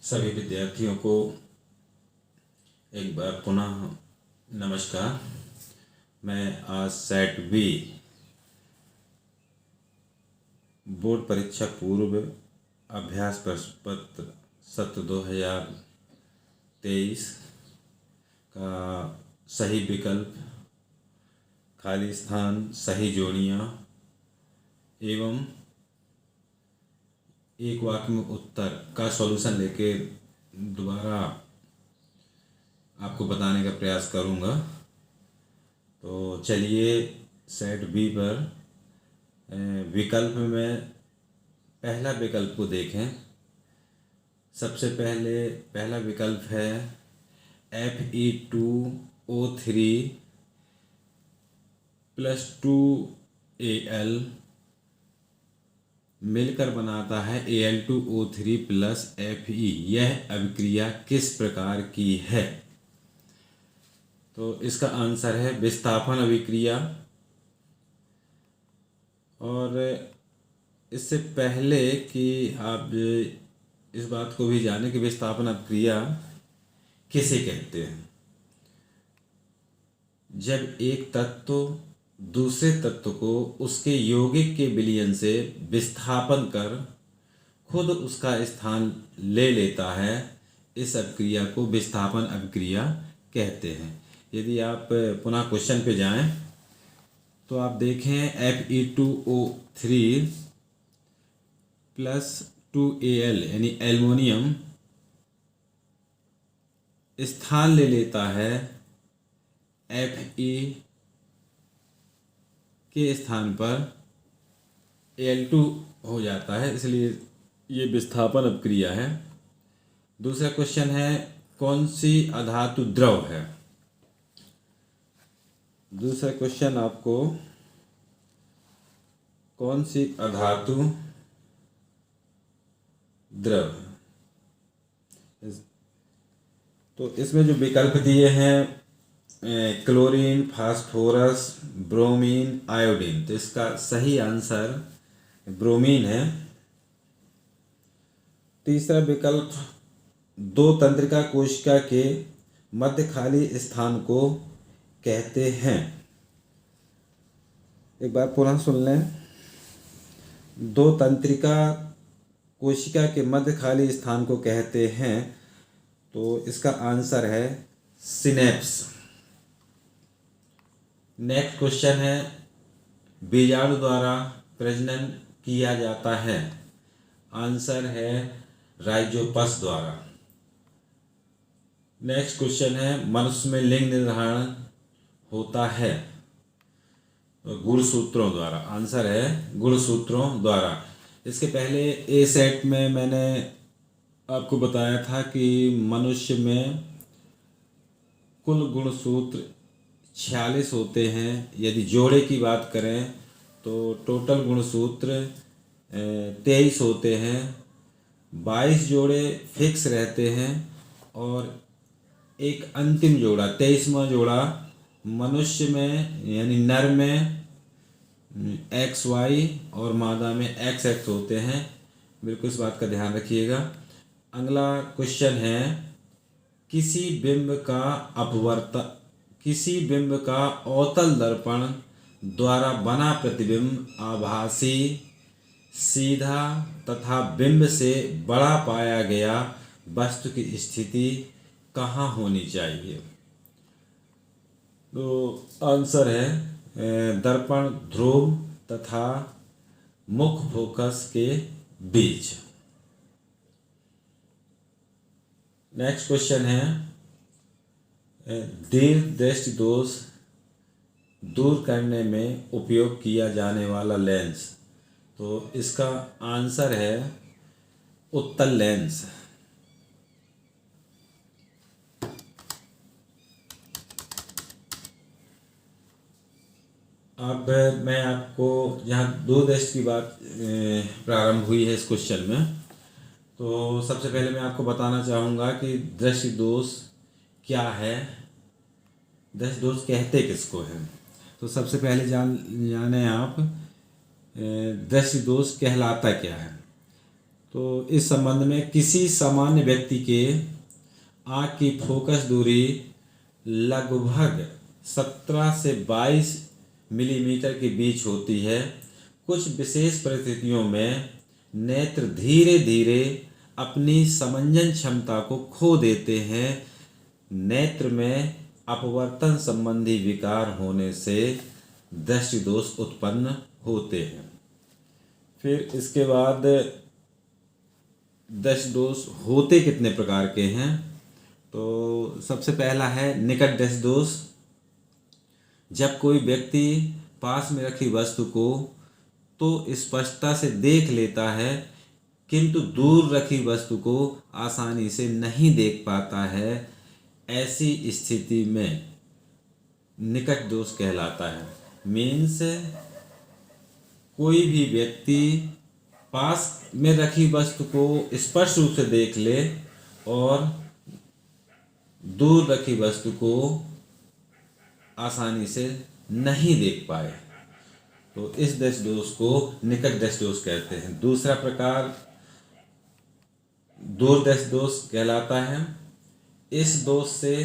सभी विद्यार्थियों को एक बार पुनः नमस्कार। मैं आज सेट बी बोर्ड परीक्षा पूर्व अभ्यास प्रश्न पत्र सत्र 2023 का सही विकल्प, खाली स्थान, सही जोड़ियाँ एवं एक वाक्य में उत्तर का सॉल्यूशन लेके दोबारा आपको बताने का प्रयास करूँगा। तो चलिए सेट बी पर विकल्प में पहला विकल्प को देखें। सबसे पहला विकल्प है Fe2O3 + 2Al मिलकर बनाता है Al2O3 + Fe। यह अभिक्रिया किस प्रकार की है? तो इसका आंसर है विस्थापन अभिक्रिया। और इससे पहले कि आप इस बात को भी जानें कि विस्थापन अभिक्रिया किसे कहते हैं, जब एक तत्व दूसरे तत्व को उसके यौगिक के विलयन से विस्थापन कर खुद उसका स्थान ले लेता है, इस अभिक्रिया को विस्थापन अभिक्रिया कहते हैं। यदि आप पुनः क्वेश्चन पे जाएं तो आप देखें Fe2O3 + 2Al यानी एल्युमिनियम स्थान ले लेता है Fe के स्थान पर Al2 हो जाता है, इसलिए ये विस्थापन अभिक्रिया है। दूसरा क्वेश्चन है कौन सी अधातु द्रव है? दूसरा क्वेश्चन आपको कौन सी अधातु द्रव है, तो इसमें जो विकल्प दिए हैं क्लोरीन, फास्फोरस, ब्रोमीन, आयोडीन, तो इसका सही आंसर ब्रोमीन है। तीसरा विकल्प दो तंत्रिका कोशिका के मध्य खाली स्थान को कहते हैं। एक बार पुनः सुन लें। दो तंत्रिका कोशिका के मध्य खाली स्थान को कहते हैं, तो इसका आंसर है सिनेप्स। नेक्स्ट क्वेश्चन है बीजाणु द्वारा प्रजनन किया जाता है, आंसर है राइजोपस द्वारा। नेक्स्ट क्वेश्चन है मनुष्य में लिंग निर्धारण होता है गुणसूत्रों द्वारा, आंसर है गुणसूत्रों द्वारा। इसके पहले ए सेट में मैंने आपको बताया था कि मनुष्य में कुल गुणसूत्र 46 होते हैं। यदि जोड़े की बात करें तो टोटल गुणसूत्र 23 होते हैं। 22 जोड़े फिक्स रहते हैं और एक अंतिम जोड़ा 23वां जोड़ा मनुष्य में यानी नर में XY और मादा में XX होते हैं। बिल्कुल इस बात का ध्यान रखिएगा। अगला क्वेश्चन है किसी बिंब का अवतल दर्पण द्वारा बना प्रतिबिंब आभासी, सीधा तथा बिंब से बड़ा पाया गया वस्तु की स्थिति कहाँ होनी चाहिए? तो आंसर है दर्पण ध्रुव तथा मुख्य फोकस के बीच। नेक्स्ट क्वेश्चन है दीर्घ दृष्टि दोष दूर करने में उपयोग किया जाने वाला लेंस, तो इसका आंसर है उत्तल लेंस। अब मैं आपको यहाँ दो दृष्टि की बात प्रारंभ हुई है इस क्वेश्चन में, तो सबसे पहले मैं आपको बताना चाहूँगा कि दृष्टि दोष क्या है, दृष्टि दोष कहते किसको हैं। तो सबसे पहले जाने आप दृष्टि दोष कहलाता क्या है। तो तो इस संबंध में किसी सामान्य व्यक्ति के आँख की फोकस दूरी लगभग 17 से 22 मिलीमीटर के बीच होती है। कुछ विशेष परिस्थितियों में नेत्र धीरे धीरे अपनी समंजन क्षमता को खो देते हैं। नेत्र में अपवर्तन संबंधी विकार होने से दृष्टि दोष उत्पन्न होते हैं। फिर इसके बाद दृष्टि दोष होते कितने प्रकार के हैं? तो सबसे पहला है निकट दृष्टि दोष। जब कोई व्यक्ति पास में रखी वस्तु को तो स्पष्टता से देख लेता है, किंतु दूर रखी वस्तु को आसानी से नहीं देख पाता है, ऐसी स्थिति में निकट दोष कहलाता है। मीन्स कोई भी व्यक्ति पास में रखी वस्तु को स्पष्ट रूप से देख ले और दूर रखी वस्तु को आसानी से नहीं देख पाए, तो इस दृष्टि दोष को निकट दृष्टि दोष कहते हैं। दूसरा प्रकार दूर दृष्टि दोष कहलाता है। इस दोष से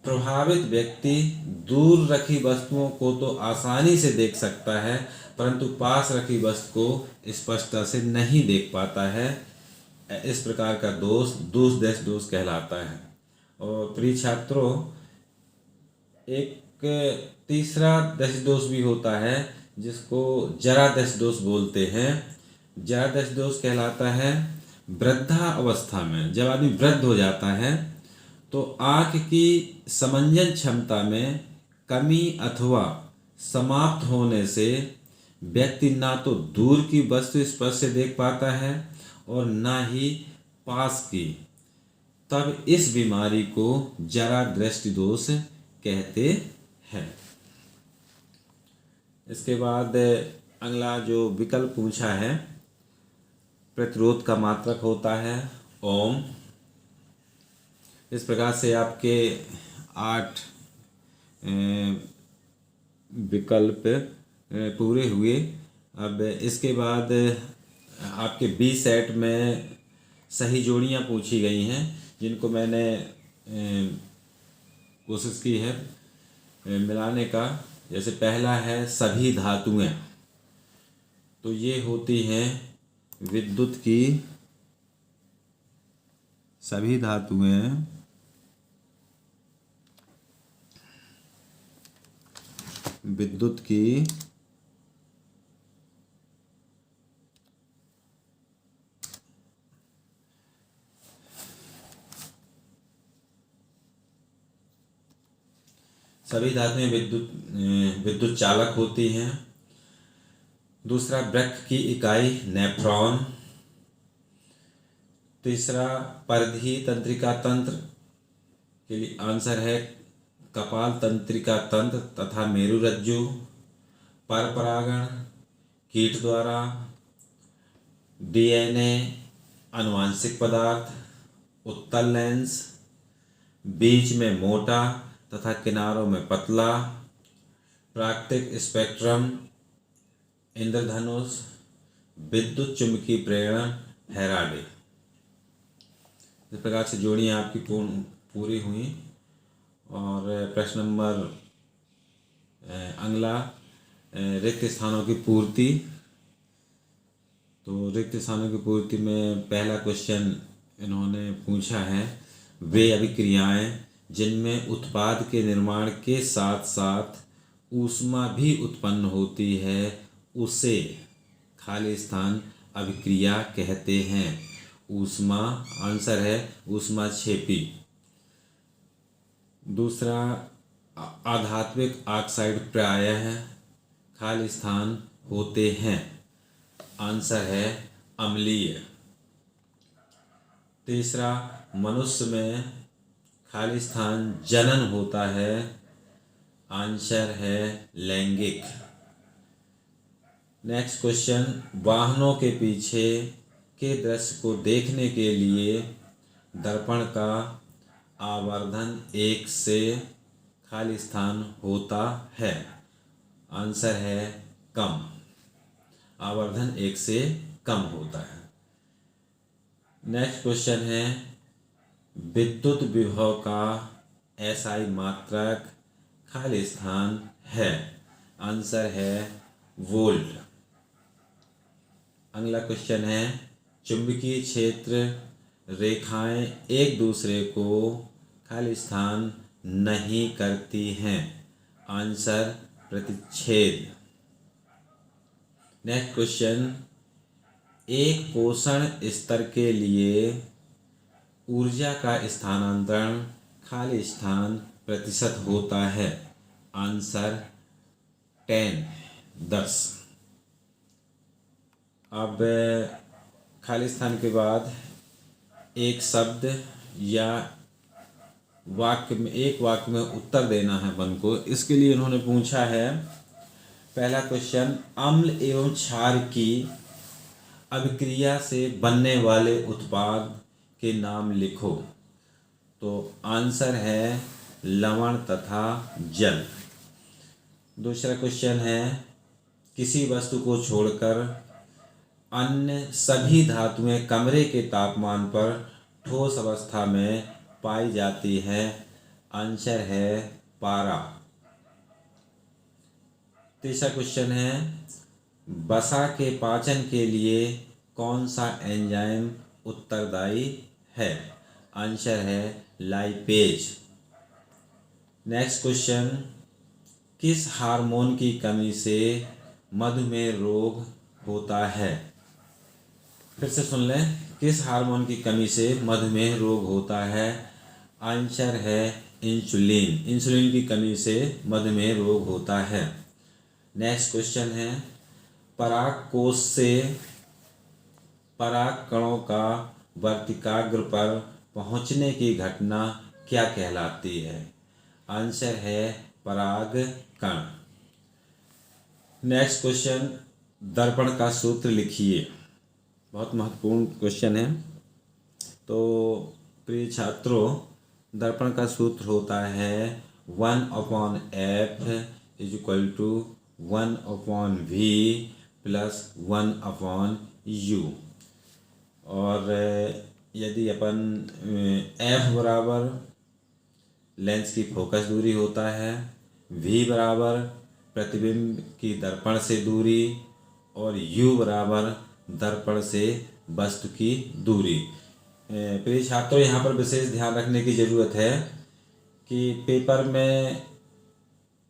प्रभावित व्यक्ति दूर रखी वस्तुओं को तो आसानी से देख सकता है, परंतु पास रखी वस्तु को स्पष्टता से नहीं देख पाता है। इस प्रकार का दोष दूर दृष्टि दोष कहलाता है। और प्रिय छात्रों, एक तीसरा दृष्टि दोष भी होता है जिसको जरा दृष्टि दोष बोलते हैं। जरा दृष्टि दोष कहलाता है वृद्धा अवस्था में, जब आदमी वृद्ध हो जाता है तो आँख की समंजन क्षमता में कमी अथवा समाप्त होने से व्यक्ति ना तो दूर की वस्तु स्पष्ट से देख पाता है और ना ही पास की। तब इस बीमारी को जरा दृष्टि दोष कहते हैं। इसके बाद अगला जो विकल्प पूछा है, प्रतिरोध का मात्रक होता है ओम। इस प्रकार से आपके 8 विकल्प पूरे हुए। अब इसके बाद आपके बी सेट में सही जोड़ियां पूछी गई हैं, जिनको मैंने कोशिश की है मिलाने का। जैसे पहला है सभी धातुएं, तो ये होती हैं विद्युत की सभी धातुएं विद्युत की सभी धातुएं विद्युत चालक होती हैं। दूसरा वृक्क की इकाई नेफ्रॉन। तीसरा परिधीय तंत्रिका तंत्र के लिए आंसर है कपाल तंत्रिका तंत्र तथा मेरुरज्जु। परपरागण कीट द्वारा। डीएनए आनुवांशिक पदार्थ। उत्तल लेंस। बीच में मोटा तथा किनारों में पतला। प्राकृतिक स्पेक्ट्रम। इंद्रधनुष। विद्युत चुंबकीय प्रेरण फैराडे। इस प्रकार से जोड़ियाँ आपकी पूरी हुई। और प्रश्न नंबर अगला रिक्त स्थानों की पूर्ति। तो रिक्त स्थानों की पूर्ति में पहला क्वेश्चन इन्होंने पूछा है, वे अभिक्रियाएं जिनमें उत्पाद के निर्माण के साथ साथ ऊष्मा भी उत्पन्न होती है उसे खाली स्थान अभिक्रिया कहते हैं। ऊष्मा आंसर है ऊष्माक्षेपी। दूसरा आधात्मिक ऑक्साइड प्रायः खाली स्थान होते हैं। आंसर है अम्लीय। तीसरा मनुष्य में खाली स्थान जनन होता है। आंसर है लैंगिक। नेक्स्ट क्वेश्चन, वाहनों के पीछे के दृश्य को देखने के लिए दर्पण का आवर्धन 1 से खाली स्थान होता है। आंसर है कम। आवर्धन 1 से कम होता है। नेक्स्ट क्वेश्चन है विद्युत विभव का एसआई मात्रक खाली स्थान है। आंसर है वोल्ट। अगला क्वेश्चन है चुंबकीय क्षेत्र रेखाएं एक दूसरे को खाली स्थान नहीं करती हैं। आंसर प्रतिच्छेद। नेक्स्ट क्वेश्चन एक पोषण स्तर के लिए ऊर्जा का स्थानांतरण खाली स्थान प्रतिशत होता है। आंसर 10। अब खाली स्थान के बाद एक शब्द या एक वाक्य में उत्तर देना है वन को। इसके लिए उन्होंने पूछा है पहला क्वेश्चन अम्ल एवं क्षार की अभिक्रिया से बनने वाले उत्पाद के नाम लिखो। तो आंसर है लवण तथा जल। दूसरा क्वेश्चन है किसी वस्तु को छोड़कर अन्य सभी धातुएं कमरे के तापमान पर ठोस अवस्था में पाई जाती है। आंसर है पारा। तीसरा क्वेश्चन है वसा के पाचन के लिए कौन सा एंजाइम उत्तरदायी है। आंसर है लाइपेज। नेक्स्ट क्वेश्चन किस हार्मोन की कमी से मधुमेह रोग होता है। फिर से सुन लें किस हार्मोन की कमी से मधुमेह रोग होता है। आंसर है इंसुलिन। इंसुलिन की कमी से मधुमेह रोग होता है। नेक्स्ट क्वेश्चन है पराग कोश से पराग कणों का वर्तिकाग्र पर पहुंचने की घटना क्या कहलाती है। आंसर है परागकण। नेक्स्ट क्वेश्चन दर्पण का सूत्र लिखिए। बहुत महत्वपूर्ण क्वेश्चन है। तो प्रिय छात्रों दर्पण का सूत्र होता है 1/f = 1/v + 1/u। और यदि अपन f बराबर लेंस की फोकस दूरी होता है, v बराबर प्रतिबिंब की दर्पण से दूरी और u बराबर दर्पण से वस्तु की दूरी। प्रिय छात्रों यहाँ पर विशेष ध्यान रखने की ज़रूरत है कि पेपर में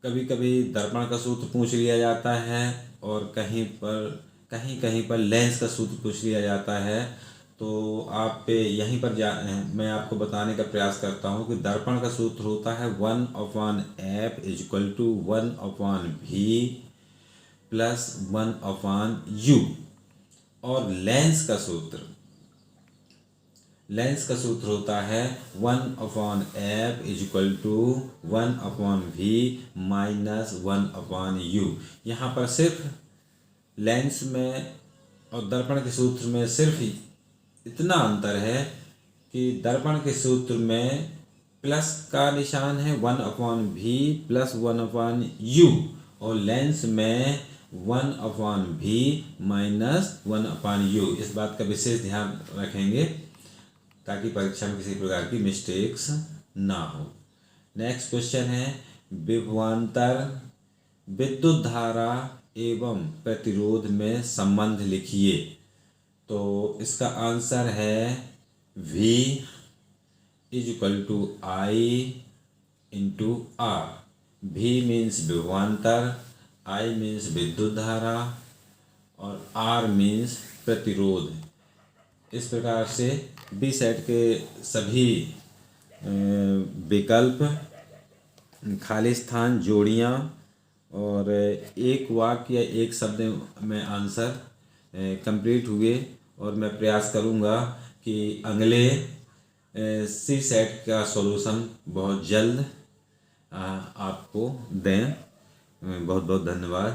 कभी कभी दर्पण का सूत्र पूछ लिया जाता है और कहीं कहीं पर लेंस का सूत्र पूछ लिया जाता है। तो आप यहीं पर मैं आपको बताने का प्रयास करता हूँ कि दर्पण का सूत्र होता है 1/f = 1/v + 1/u। और लेंस का सूत्र होता है 1/f = 1/v - 1/u। यहाँ पर सिर्फ लेंस में और दर्पण के सूत्र में सिर्फ इतना अंतर है कि दर्पण के सूत्र में प्लस का निशान है 1/v + 1/u और लेंस में 1/v - 1/u। इस बात का विशेष ध्यान रखेंगे ताकि परीक्षा में किसी प्रकार की मिस्टेक्स ना हो। नेक्स्ट क्वेश्चन है विभवांतर विद्युत धारा एवं प्रतिरोध में संबंध लिखिए। तो इसका आंसर है V = I × R। V means विभवांतर, I मीन्स विद्युत धारा और R मीन्स प्रतिरोध। इस प्रकार से बी सेट के सभी विकल्प, खाली स्थान, जोड़ियाँ और एक वाक्य या एक शब्द में आंसर कंप्लीट हुए। और मैं प्रयास करूँगा कि अगले सी सेट का सॉल्यूशन बहुत जल्द आपको दें। बहुत बहुत धन्यवाद।